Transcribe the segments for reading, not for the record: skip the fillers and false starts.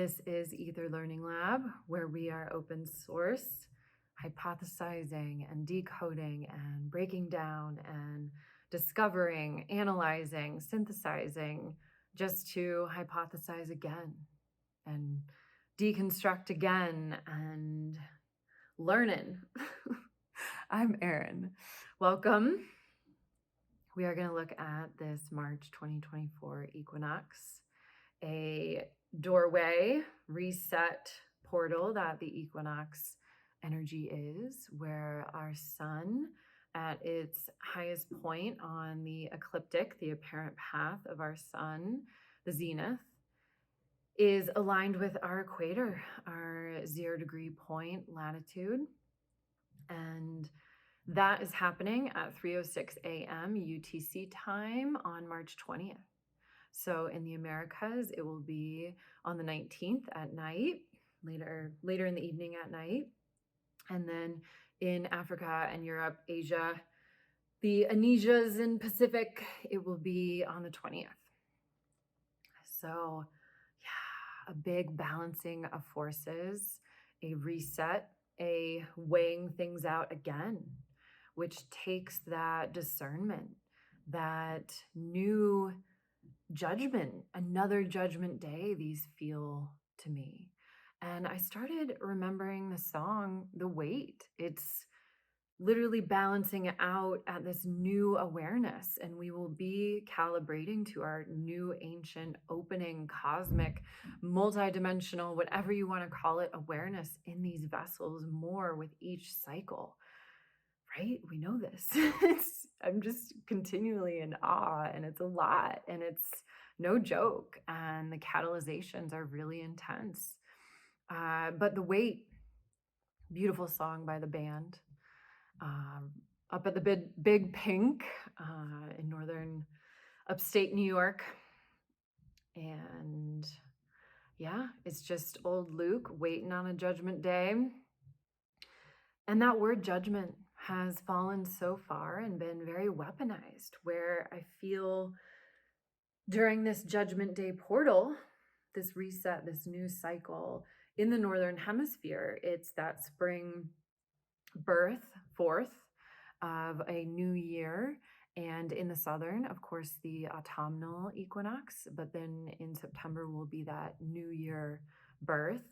This is Ether Learning Lab, where we are open source, hypothesizing and decoding and breaking down and discovering, analyzing, synthesizing, just to hypothesize again and deconstruct again and learning. I'm Erin. Welcome. We are going to look at this March 2024 equinox, a doorway, reset portal that the equinox energy is, where our sun at its highest point on the ecliptic, the apparent path of our sun, the zenith, is aligned with our equator, our 0-degree point latitude. And that is happening at 3:06 a.m. UTC time on March 20th. So in the Americas, it will be on the 19th at night, later in the evening at night. And then in Africa and Europe, Asia, the Anesias in Pacific, it will be on the 20th. So yeah, a big balancing of forces, a reset, a weighing things out again, which takes that discernment, that new judgment, another judgment day, these feel to me. And I started remembering the song, The Weight. It's literally balancing it out at this new awareness. And we will be calibrating to our new ancient opening, cosmic, multidimensional, whatever you want to call it, awareness in these vessels more with each cycle. Right? We know this. I'm just continually in awe, and it's a lot, and it's no joke. And the catalyzations are really intense. But The Weight, beautiful song by the band, up at the Big Pink in northern upstate New York. And yeah, it's just old Luke waiting on a judgment day. And that word judgment has fallen so far and been very weaponized, where I feel during this judgment day portal, this reset, this new cycle in the Northern Hemisphere, it's that spring birth forth of a new year. And in the Southern, of course, the autumnal equinox, but then in September will be that new year birth.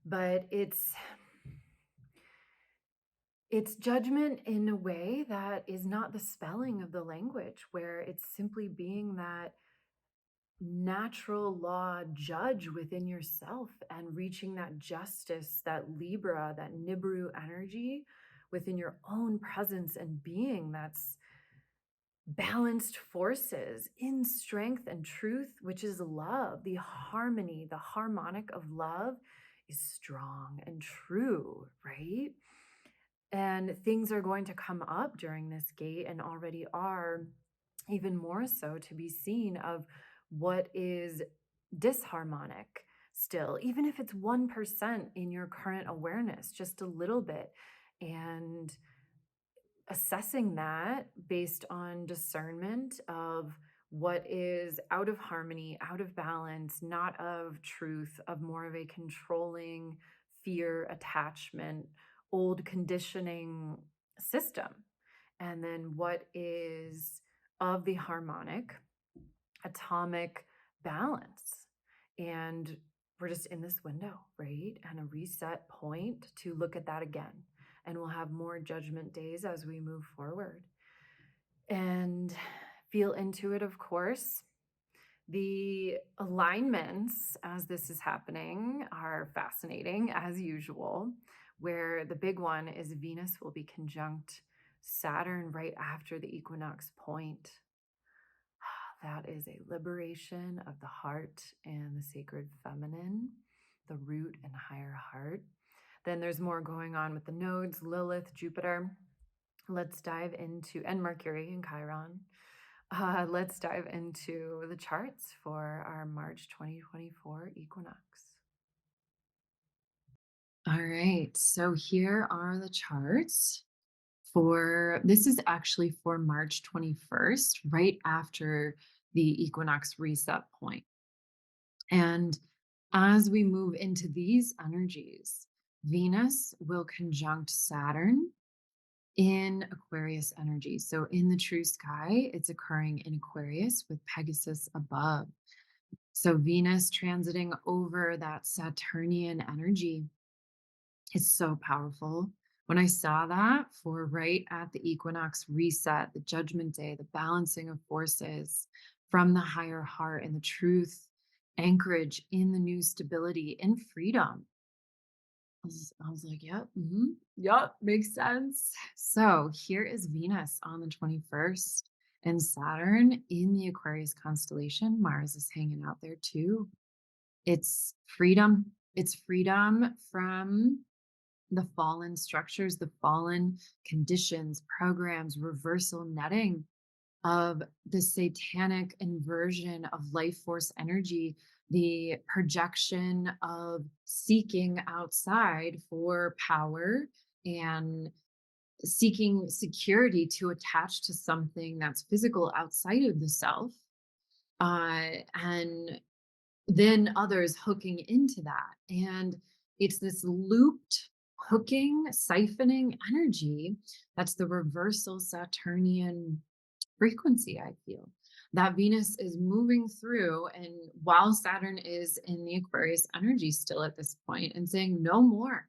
But it's judgment in a way that is not the spelling of the language, where it's simply being that natural law judge within yourself and reaching that justice, that Libra, that Nibiru energy within your own presence and being. That's balanced forces in strength and truth, which is love. The harmony, the harmonic of love is strong and true, right? And things are going to come up during this gate, and already are, even more so to be seen, of what is disharmonic still, even if it's 1% in your current awareness, just a little bit. And assessing that based on discernment of what is out of harmony, out of balance, not of truth, of more of a controlling fear, attachment, old conditioning system. And then what is of the harmonic, atomic balance. And we're just in this window, right? And a reset point to look at that again. And we'll have more judgment days as we move forward. And feel into it, of course. The alignments as this is happening are fascinating as usual, where the big one is Venus will be conjunct Saturn right after the equinox point. That is a liberation of the heart and the sacred feminine, the root and higher heart. Then there's more going on with the nodes, Lilith, Jupiter. Let's dive into, and Mercury and Chiron. Let's dive into the charts for our March 2024 equinox. All right, so here are the charts this is actually for March 21st, right after the equinox reset point. And As we move into these energies, Venus will conjunct Saturn in Aquarius energy. So in the true sky, it's occurring in Aquarius with Pegasus above. So Venus transiting over that Saturnian energy is so powerful. When I saw that for right at the equinox reset, the judgment day, the balancing of forces from the higher heart and the truth, anchorage in the new stability and freedom. I was like, yep, yep, makes sense. So here is Venus on the 21st and Saturn in the Aquarius constellation. Mars is hanging out there too. It's freedom. It's freedom from the fallen structures, the fallen conditions, programs, reversal netting of the satanic inversion of life force energy, the projection of seeking outside for power and seeking security to attach to something that's physical outside of the self. And then others hooking into that. And it's this looped hooking, siphoning energy that's the reversal Saturnian frequency, I feel. That Venus is moving through, and while Saturn is in the Aquarius energy still at this point, and saying, no more.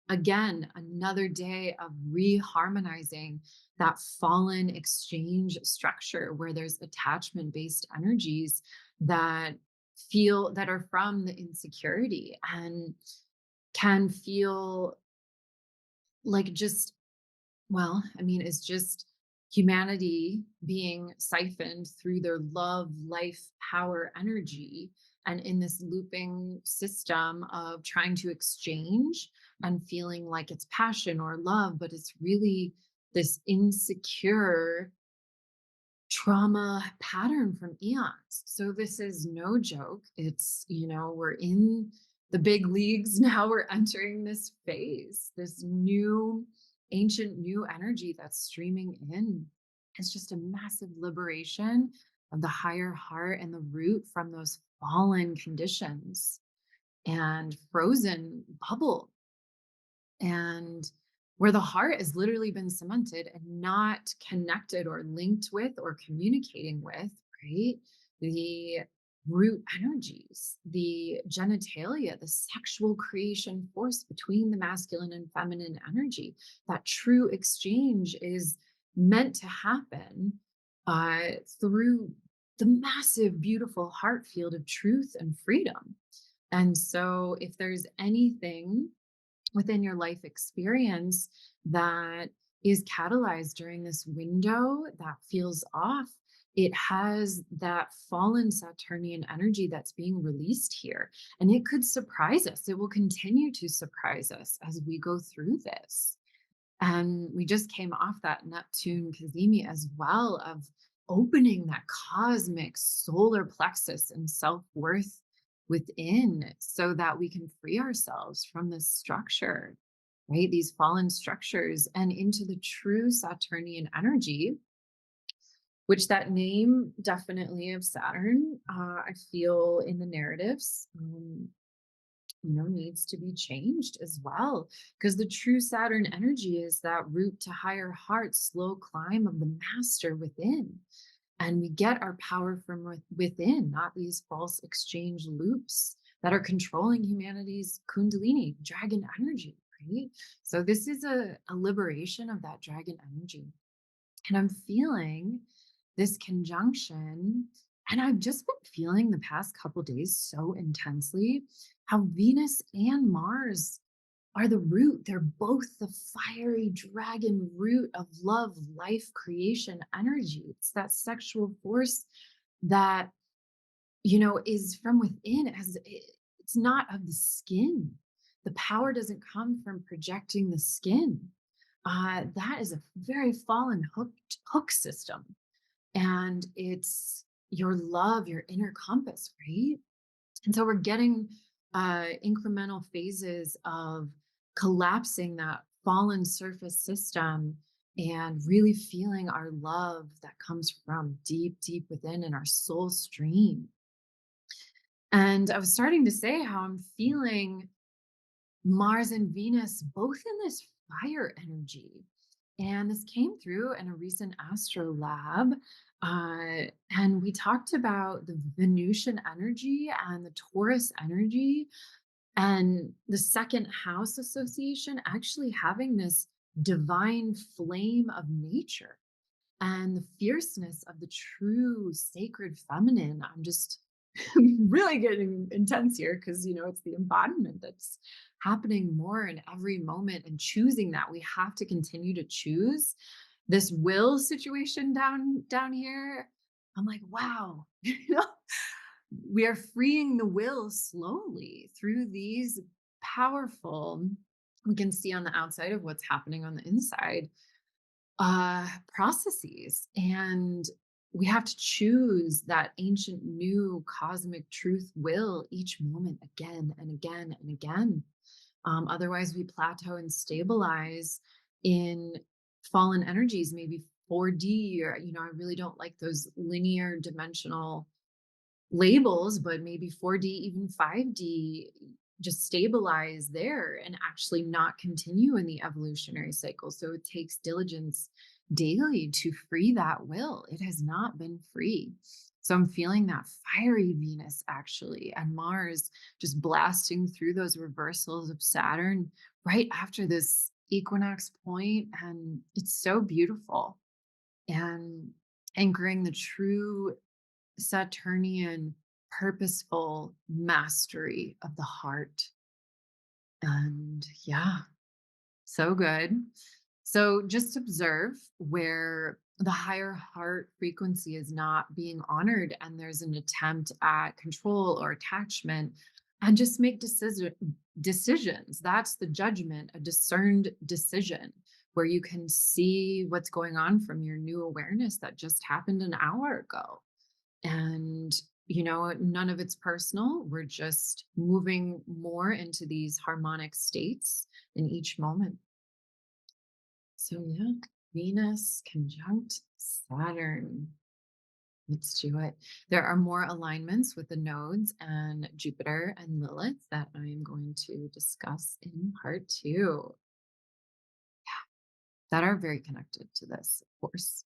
Again, another day of reharmonizing that fallen exchange structure where there's attachment based energies that that are from the insecurity and can feel like just, well, I mean, it's just humanity being siphoned through their love, life, power, energy, and in this looping system of trying to exchange and feeling like it's passion or love, but it's really this insecure trauma pattern from eons. So this is no joke. It's, we're in the big leagues now. We're entering this phase, this new, ancient new energy that's streaming in. It's just a massive liberation of the higher heart and the root from those fallen conditions and frozen bubble, and where the heart has literally been cemented and not connected or linked with or communicating with, right? The root energies, the genitalia, the sexual creation force between the masculine and feminine energy. That true exchange is meant to happen through the massive, beautiful heart field of truth and freedom. And so, if there's anything within your life experience that is catalyzed during this window that feels off, it has that fallen Saturnian energy that's being released here. And it could surprise us. It will continue to surprise us as we go through this. And we just came off that Neptune Cazimi as well, of opening that cosmic solar plexus and self worth within so that we can free ourselves from this structure, right? These fallen structures and into the true Saturnian energy, which that name definitely of Saturn, I feel in the narratives. Needs to be changed as well, because the true Saturn energy is that root to higher heart, slow climb of the master within. And we get our power from within, not these false exchange loops that are controlling humanity's Kundalini, dragon energy, right? So this is a liberation of that dragon energy. And I'm feeling this conjunction, and I've just been feeling the past couple days so intensely how Venus and Mars are the root. They're both the fiery dragon root of love, life, creation, energy. It's that sexual force that, is from within. It's not of the skin. The power doesn't come from projecting the skin. That is a very fallen hook system. And it's your love, your inner compass, right? And so we're getting incremental phases of collapsing that fallen surface system and really feeling our love that comes from deep, deep within in our soul stream. And I was starting to say how I'm feeling Mars and Venus both in this fire energy. And this came through in a recent astro lab. And we talked about the Venusian energy and the Taurus energy and the second house association actually having this divine flame of nature and the fierceness of the true sacred feminine. I'm just really getting intense here because, it's the embodiment that's happening more in every moment and choosing that. We have to continue to choose this will situation down here. I'm like, wow, we are freeing the will slowly through these powerful, we can see on the outside of what's happening on the inside processes. And we have to choose that ancient new cosmic truth will each moment again and again and again. Otherwise we plateau and stabilize in fallen energies, maybe 4D, or I really don't like those linear dimensional labels, but maybe 4D, even 5D, just stabilize there and actually not continue in the evolutionary cycle. So it takes diligence daily to free that will. It has not been free. So I'm feeling that fiery Venus actually, and Mars just blasting through those reversals of Saturn right after this equinox point. And it's so beautiful and anchoring the true Saturnian purposeful mastery of the heart. And yeah, so good. So just observe where the higher heart frequency is not being honored and there's an attempt at control or attachment, and just make decisions. That's the judgment, a discerned decision where you can see what's going on from your new awareness that just happened an hour ago. And none of it's personal. We're just moving more into these harmonic states in each moment. So yeah, Venus conjunct Saturn. Let's do it. There are more alignments with the nodes and Jupiter and Lilith that I am going to discuss in part 2 that are very connected to this, of course.